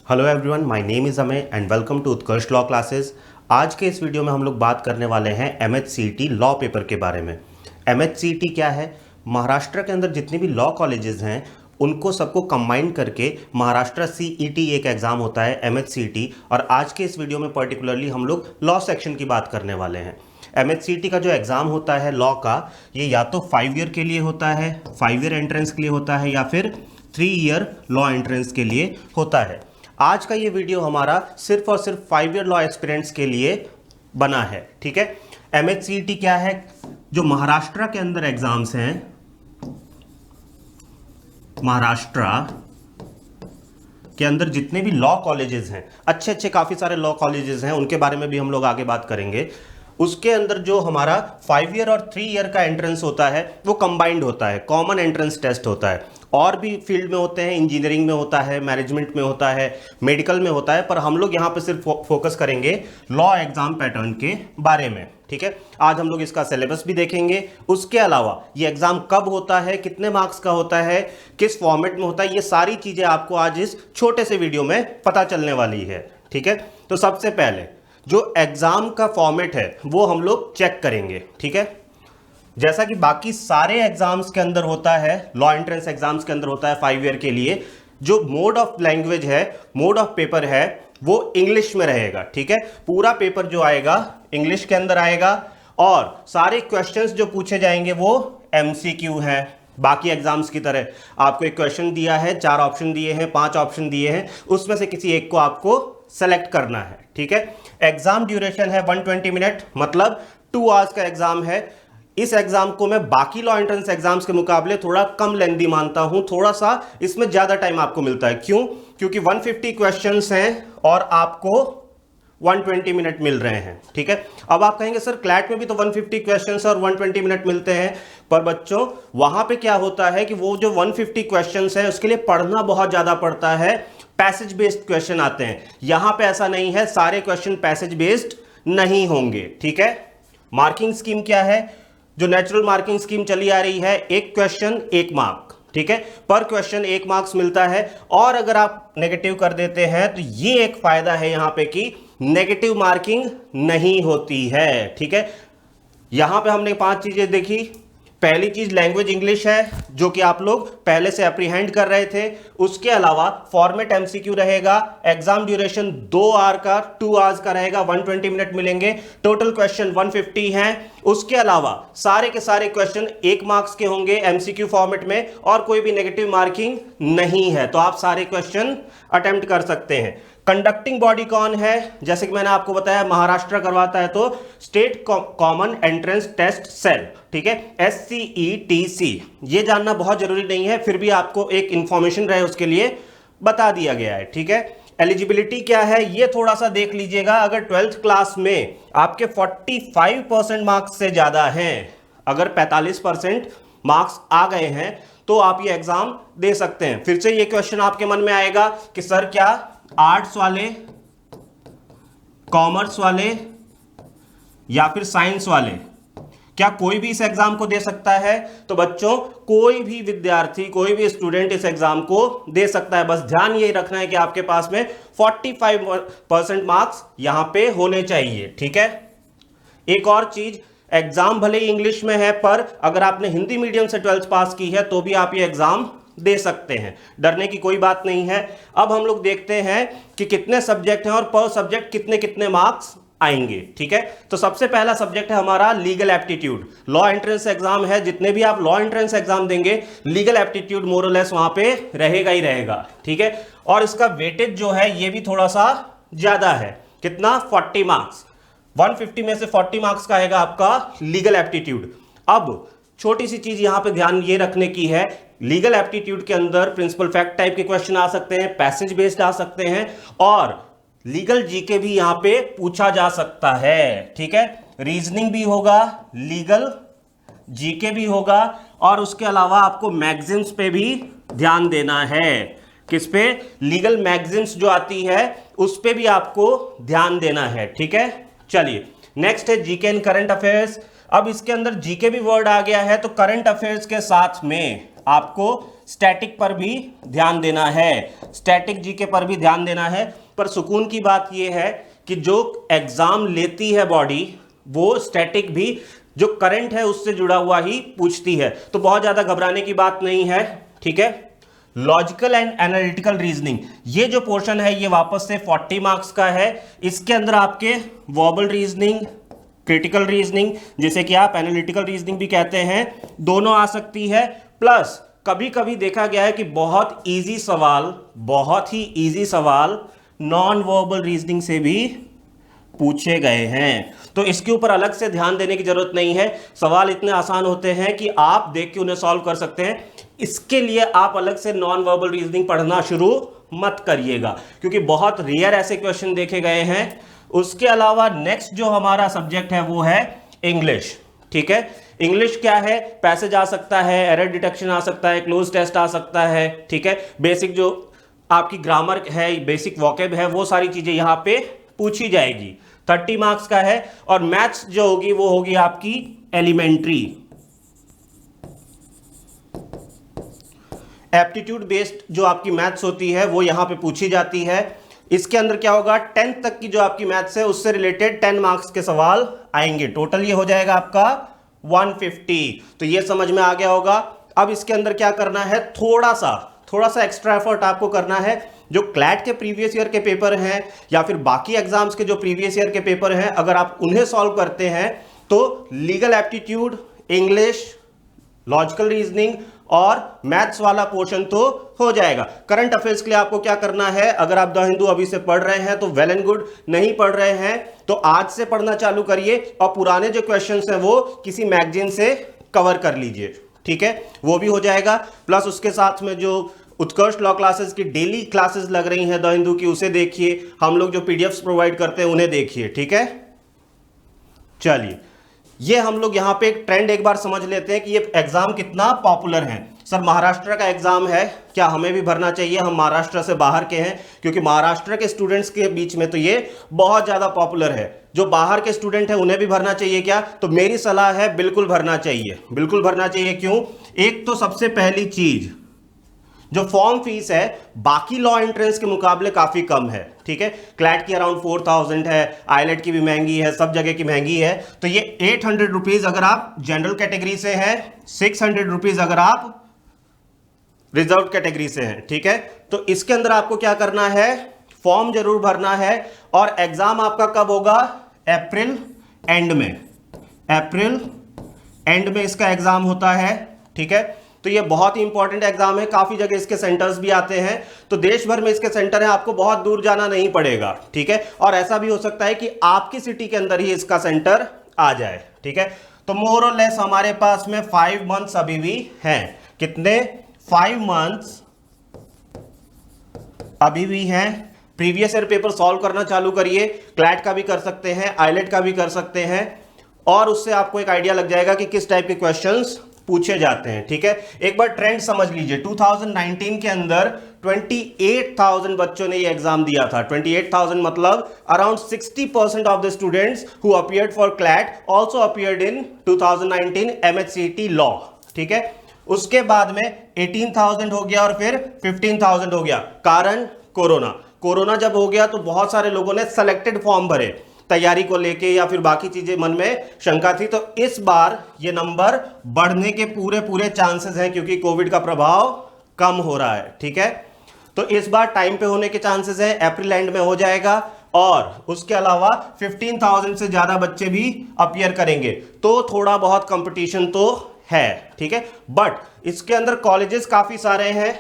Hello everyone, my name is Amay and welcome to Utkarsh law classes. आज के इस video में हम लोग बात करने वाले हैं MHCET लॉ पेपर के बारे में। MHCET क्या है? महाराष्ट्र के अंदर जितने भी लॉ कॉलेजेस हैं उनको सबको कंबाइन करके महाराष्ट्र CET एक एग्ज़ाम होता है MHCET, और आज के इस वीडियो में पर्टिकुलरली हम लोग लॉ सेक्शन की बात करने वाले हैं। MHCET का जो एग्ज़ाम होता है लॉ का, ये या तो 5 ईयर के लिए होता है, 5 ईयर एंट्रेंस के लिए होता है, या फिर 3 ईयर लॉ एंट्रेंस के लिए होता है। आज का ये वीडियो हमारा सिर्फ और सिर्फ 5 ईयर लॉ एक्सपीरियंस के लिए बना है, ठीक है। MHCET क्या है? जो महाराष्ट्र के अंदर एग्जाम्स हैं, महाराष्ट्र के अंदर जितने भी लॉ कॉलेजेस हैं, अच्छे अच्छे काफ़ी सारे लॉ कॉलेजेस हैं, उनके बारे में भी हम लोग आगे बात करेंगे। उसके अंदर जो हमारा 5 ईयर और 3 ईयर का एंट्रेंस होता है वो कंबाइंड होता है, कॉमन एंट्रेंस टेस्ट होता है। और भी फील्ड में होते हैं, इंजीनियरिंग में होता है, मैनेजमेंट में होता है, मेडिकल में होता है, पर हम लोग यहाँ पे सिर्फ फोकस करेंगे लॉ एग्जाम पैटर्न के बारे में, ठीक है। आज हम लोग इसका सिलेबस भी देखेंगे। उसके अलावा ये एग्जाम कब होता है, कितने मार्क्स का होता है, किस फॉर्मेट में होता है, ये सारी चीज़ें आपको आज इस छोटे से वीडियो में पता चलने वाली है, ठीक है। तो सबसे पहले जो एग्जाम का फॉर्मेट है वो हम लोग चेक करेंगे, ठीक है। जैसा कि बाकी सारे एग्जाम्स के अंदर होता है, लॉ एंट्रेंस एग्जाम्स के अंदर होता है 5 ईयर के लिए, जो मोड ऑफ लैंग्वेज है, मोड ऑफ पेपर है, वो इंग्लिश में रहेगा, ठीक है। पूरा पेपर जो आएगा इंग्लिश के अंदर आएगा, और सारे क्वेश्चंस जो पूछे जाएंगे वो MCQ हैं। बाकी एग्जाम्स की तरह आपको एक क्वेश्चन दिया है, 4 ऑप्शन दिए हैं, 5 ऑप्शन दिए हैं, उसमें से किसी एक को आपको सेलेक्ट करना है, ठीक है। एग्जाम ड्यूरेशन है 120 मिनट, मतलब 2 आवर्स का एग्जाम है। इस एग्जाम को मैं बाकी लॉ एंट्रेंस एग्जाम्स के मुकाबले थोड़ा कम लेंथी मानता हूं, थोड़ा सा इसमें ज्यादा टाइम आपको मिलता है। क्यों? क्योंकि 150 क्वेश्चंस हैं और आपको 120 मिनट मिल रहे हैं, ठीक है। अब आप कहेंगे सर क्लैट में भी तो 150 क्वेश्चंस और 120 मिनट मिलते हैं, पर बच्चों वहां पे क्या होता है कि वो जो 150 क्वेश्चंस है उसके लिए पढ़ना बहुत ज्यादा पड़ता है, पैसेज बेस्ड क्वेश्चन आते हैं। यहां पे ऐसा नहीं है, सारे क्वेश्चन पैसेज बेस्ड नहीं होंगे, ठीक है। मार्किंग स्कीम क्या है? जो नेचुरल मार्किंग स्कीम चली आ रही है, एक क्वेश्चन 1 मार्क, ठीक है। पर क्वेश्चन 1 मार्क्स मिलता है, और अगर आप नेगेटिव कर देते हैं तो ये एक फायदा है यहां पे कि नेगेटिव मार्किंग नहीं होती है, ठीक है। यहां पे हमने 5 चीजें देखी। पहली चीज लैंग्वेज इंग्लिश है, जो कि आप लोग पहले से अप्रीहेंड कर रहे थे। उसके अलावा फॉर्मेट MCQ रहेगा। एग्जाम ड्यूरेशन 2 आवर का, 2 आवर्स का रहेगा, 120 मिनट मिलेंगे। टोटल क्वेश्चन 150 हैं। उसके अलावा सारे के सारे क्वेश्चन 1 मार्क्स के होंगे MCQ फॉर्मेट में, और कोई भी नेगेटिव मार्किंग नहीं है, तो आप सारे क्वेश्चन अटेम्प्ट कर सकते हैं। कंडक्टिंग बॉडी कौन है? जैसे कि मैंने आपको बताया महाराष्ट्र करवाता है, तो state common entrance test cell, ठीक है, SCETC। ये जानना बहुत जरूरी नहीं है, फिर भी आपको एक इंफॉर्मेशन रहे उसके लिए बता दिया गया है, ठीक है। एलिजिबिलिटी क्या है ये थोड़ा सा देख लीजिएगा। अगर 12th क्लास में आपके 45% मार्क्स से ज्यादा हैं, अगर 45% मार्क्स आ गए हैं, तो आप ये एग्जाम दे सकते हैं। फिर से ये क्वेश्चन आपके मन में आएगा कि सर क्या आर्ट्स वाले, कॉमर्स वाले या फिर साइंस वाले, क्या कोई भी इस एग्जाम को दे सकता है? तो बच्चों कोई भी विद्यार्थी, कोई भी स्टूडेंट इस एग्जाम को दे सकता है। बस ध्यान यही रखना है कि आपके पास में 45% मार्क्स यहां पे होने चाहिए, ठीक है। एक और चीज, एग्जाम भले ही इंग्लिश में है, पर अगर आपने हिंदी मीडियम से 12th पास की है तो भी आप ये एग्जाम दे सकते हैं, डरने की कोई बात नहीं है। अब हम लोग देखते हैं कि कितने सब्जेक्ट हैं और पर सब्जेक्ट कितने कितने मार्क्स आएंगे, ठीक है। तो सबसे पहला सब्जेक्ट है हमारा legal aptitude. Law entrance exam है, जितने भी आप लॉ एंट्रेंस एग्जाम देंगे लीगल एप्टीट्यूड मोर और लेस वहां पे रहेगा ही रहेगा, ठीक है। और इसका वेटेज जो है ये भी थोड़ा सा ज्यादा है। कितना? 40 मार्क्स। 150 में से 40 मार्क्स का आएगा आपका लीगल एप्टीट्यूड। अब छोटी सी चीज यहां पे ध्यान ये रखने की है, लीगल एप्टीट्यूड के अंदर प्रिंसिपल फैक्ट टाइप के क्वेश्चन आ सकते हैं, पैसेज बेस्ड आ सकते हैं, और लीगल जीके भी यहां पे पूछा जा सकता है, ठीक है। रीजनिंग भी होगा, लीगल जीके भी होगा, और उसके अलावा आपको मैगजीन्स पे भी ध्यान देना है। किस पे? लीगल मैगजीन्स जो आती है उस पे भी आपको ध्यान देना है, ठीक है। चलिए नेक्स्ट है जीके एंड करंट अफेयर्स। अब इसके अंदर जीके भी वर्ड आ गया है, तो करंट अफेयर्स के साथ में आपको स्टैटिक पर भी ध्यान देना है। स्टैटिक जीके पर भी ध्यान देना है। पर सुकून की बात यह है कि जो एग्जाम लेती है बॉडी वो स्टैटिक भी जो करंट है उससे जुड़ा हुआ ही पूछती है, तो बहुत ज्यादा घबराने की बात नहीं है, ठीक है। लॉजिकल एंड एनालिटिकल रीजनिंग, ये जो पोर्शन है ये वापस से 40 मार्क्स का है। इसके अंदर आपके वर्बल रीजनिंग, क्रिटिकल रीजनिंग, जिसे कि आप एनालिटिकल रीजनिंग भी कहते हैं, दोनों आ सकती है। प्लस कभी कभी देखा गया है कि बहुत इजी सवाल, बहुत ही इजी सवाल नॉन वर्बल रीजनिंग से भी पूछे गए हैं, तो इसके ऊपर अलग से ध्यान देने की जरूरत नहीं है। सवाल इतने आसान होते हैं कि आप देख के उन्हें सॉल्व कर सकते हैं। इसके लिए आप अलग से नॉन वर्बल रीजनिंग पढ़ना शुरू मत करिएगा, क्योंकि बहुत रेयर ऐसे क्वेश्चन देखे गए हैं। उसके अलावा नेक्स्ट जो हमारा सब्जेक्ट है वो है इंग्लिश, ठीक है। इंग्लिश क्या है, पैसेज आ सकता है, एरर डिटेक्शन आ सकता है, क्लोज टेस्ट आ सकता है, ठीक है। बेसिक जो आपकी ग्रामर है, बेसिक वोकैब है, वो सारी चीजें यहां पे पूछी जाएगी। 30 मार्क्स का है। और मैथ्स जो होगी वो होगी आपकी एलिमेंट्री, एप्टीट्यूड बेस्ड जो आपकी मैथ्स होती है वो यहां पे पूछी जाती है। इसके अंदर क्या होगा, 10th तक की जो आपकी मैथ्स है उससे रिलेटेड 10 मार्क्स के सवाल आएंगे। टोटल ये हो जाएगा आपका 150। तो ये समझ में आ गया होगा। अब इसके अंदर क्या करना है, थोड़ा सा एक्स्ट्रा एफर्ट आपको करना है। जो क्लैट के प्रीवियस ईयर के पेपर हैं या फिर बाकी एग्जाम्स के जो प्रीवियस ईयर के पेपर हैं, अगर आप उन्हें सॉल्व करते हैं तो legal aptitude, English, logical reasoning और मैथ्स वाला पोर्शन तो हो जाएगा। करंट अफेयर्स के लिए आपको क्या करना है, अगर आप द हिंदू अभी से पढ़ रहे हैं तो वेल एंड गुड, नहीं पढ़ रहे हैं तो आज से पढ़ना चालू करिए और पुराने जो क्वेश्चंस हैं वो किसी मैगजीन से कवर कर लीजिए, ठीक है, वो भी हो जाएगा। प्लस उसके साथ में जो उत्कर्ष लॉ क्लासेस की डेली क्लासेस लग रही हैं द हिंदू की, उसे देखिए। हम लोग जो पीडीएफ्स प्रोवाइड करते हैं उन्हें देखिए, ठीक है। चलिए, ये हम लोग यहाँ पे एक ट्रेंड एक बार समझ लेते हैं कि ये एग्जाम कितना पॉपुलर है। सर महाराष्ट्र का एग्जाम है, क्या हमें भी भरना चाहिए? हम महाराष्ट्र से बाहर के हैं, क्योंकि महाराष्ट्र के स्टूडेंट्स के बीच में तो ये बहुत ज्यादा पॉपुलर है। जो बाहर के स्टूडेंट हैं उन्हें भी भरना चाहिए क्या? तो मेरी सलाह है बिल्कुल भरना चाहिए, बिल्कुल भरना चाहिए। क्यों? एक तो सबसे पहली चीज, जो फॉर्म फीस है बाकी लॉ एंट्रेंस के मुकाबले काफी कम है, ठीक है। क्लैट की अराउंड 4000 है, आईलेट की भी महंगी है, सब जगह की महंगी है। तो ये 800 रुपीज अगर आप जनरल कैटेगरी से हैं, 600 रुपीज अगर आप रिजर्व कैटेगरी से हैं, ठीक है। तो इसके अंदर आपको क्या करना है, फॉर्म जरूर भरना है। और एग्जाम आपका कब होगा? अप्रैल एंड में, अप्रैल एंड में इसका एग्जाम होता है, ठीक है। तो ये बहुत ही इंपॉर्टेंट एग्जाम है, काफी जगह इसके सेंटर्स भी आते हैं, तो देश भर में इसके सेंटर है, आपको बहुत दूर जाना नहीं पड़ेगा, ठीक है। और ऐसा भी हो सकता है कि आपकी सिटी के अंदर ही इसका सेंटर आ जाए, ठीक है। तो मोर और लेस हमारे पास में 5 मंथ्स अभी भी हैं। कितने? 5 मंथ्स अभी भी हैं। प्रीवियस ईयर पेपर सॉल्व करना चालू करिए, क्लैट का भी कर सकते हैं, आईलेट का भी कर सकते हैं, और उससे आपको एक आइडिया लग जाएगा कि किस टाइप के क्वेश्चंस पूछे जाते हैं, ठीक है। एक बार ट्रेंड समझ लीजिए, 2019 के अंदर 28,000 बच्चों ने ये एग्जाम दिया था। 28,000 मतलब around 60% of the students who appeared for CLAT also appeared in 2019 MHCT law, ठीक है। उसके बाद में 18,000 हो गया और फिर 15,000 हो गया। कारण कोरोना जब हो गया तो बहुत सारे लोगों ने सेलेक्टेड फॉर्म भरे, तैयारी को लेके या फिर बाकी चीजें मन में शंका थी। तो इस बार ये नंबर बढ़ने के पूरे चांसेस हैं, क्योंकि कोविड का प्रभाव कम हो रहा है, ठीक है। तो इस बार टाइम पे होने के चांसेस हैं, अप्रैल एंड में हो जाएगा। और उसके अलावा 15,000 से ज्यादा बच्चे भी अपीयर करेंगे, तो थोड़ा बहुत कंपटीशन तो है, ठीक है। बट इसके अंदर कॉलेजेस काफी सारे हैं।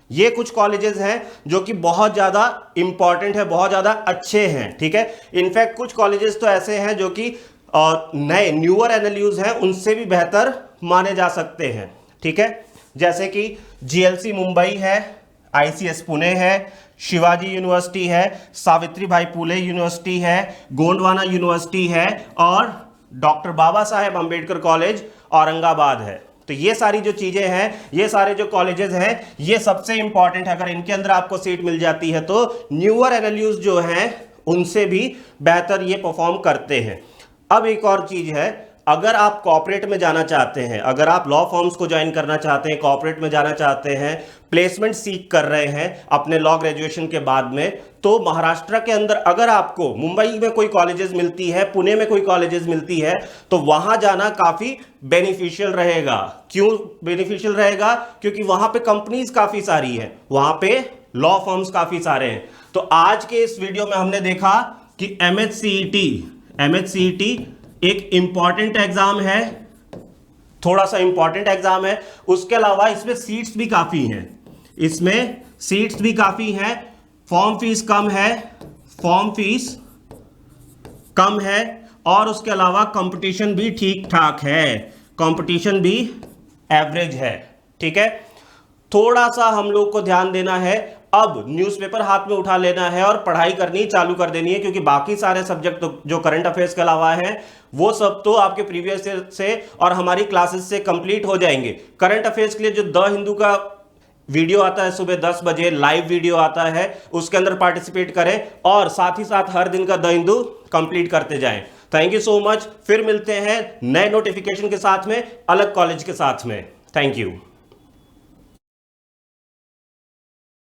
ये कुछ कॉलेजेस हैं जो कि बहुत ज्यादा इंपॉर्टेंट है, बहुत ज्यादा अच्छे हैं, ठीक है। इनफैक्ट कुछ कॉलेजेस तो ऐसे हैं जो कि नए न्यूअर एनएलयूज हैं, उनसे भी बेहतर माने जा सकते हैं, ठीक है। जैसे कि जीएलसी मुंबई है, आईसीएस पुणे है, शिवाजी यूनिवर्सिटी है, सावित्री भाई फुले यूनिवर्सिटी है, गोंडवाना यूनिवर्सिटी है, और डॉक्टर बाबा साहेब अंबेडकर कॉलेज औरंगाबाद है। तो ये सारी जो चीजें हैं, ये सारे जो कॉलेजेस हैं, ये सबसे इंपॉर्टेंट है। अगर इनके अंदर आपको सीट मिल जाती है तो न्यूअर एनएलयूज जो हैं उनसे भी बेहतर ये परफॉर्म करते हैं। अब एक और चीज है, अगर आप कॉर्पोरेट में जाना चाहते हैं, अगर आप लॉ फर्म्स को ज्वाइन करना चाहते हैं, कॉर्पोरेट में जाना चाहते हैं, प्लेसमेंट सीख कर रहे हैं अपने लॉ ग्रेजुएशन के बाद में, तो महाराष्ट्र के अंदर अगर आपको मुंबई में कोई कॉलेजेस मिलती है, पुणे में कोई कॉलेजेस मिलती है, तो वहां जाना काफी बेनिफिशियल रहेगा। क्यों बेनिफिशियल रहेगा? क्योंकि वहां पे कंपनीज काफी सारी है, वहां पे लॉ फर्म्स काफी सारे हैं। तो आज के इस वीडियो में हमने देखा कि एमएचसीईटी एक इंपॉर्टेंट एग्जाम है, थोड़ा सा इंपॉर्टेंट एग्जाम है। उसके अलावा इसमें सीट्स भी काफी हैं, इसमें सीट्स भी काफी हैं, फॉर्म फीस कम है और उसके अलावा कंपटीशन भी ठीक ठाक है, कंपटीशन भी एवरेज है। ठीक है, थोड़ा सा हम लोग को ध्यान देना है, अब न्यूज़पेपर हाथ में उठा लेना है और पढ़ाई करनी चालू कर देनी है, क्योंकि बाकी सारे सब्जेक्ट तो जो करंट अफेयर्स के अलावा हैं वो सब तो आपके प्रीवियस ईयर से और हमारी क्लासेस से कंप्लीट हो जाएंगे। करंट अफेयर्स के लिए जो द हिंदू का वीडियो आता है सुबह 10 बजे, लाइव वीडियो आता है, उसके अंदर पार्टिसिपेट करें और साथ ही साथ हर दिन का द हिंदू कंप्लीट करते जाएं। Thank you so much. फिर मिलते हैं नए नोटिफिकेशन के साथ में, अलग कॉलेज के साथ में। Thank you.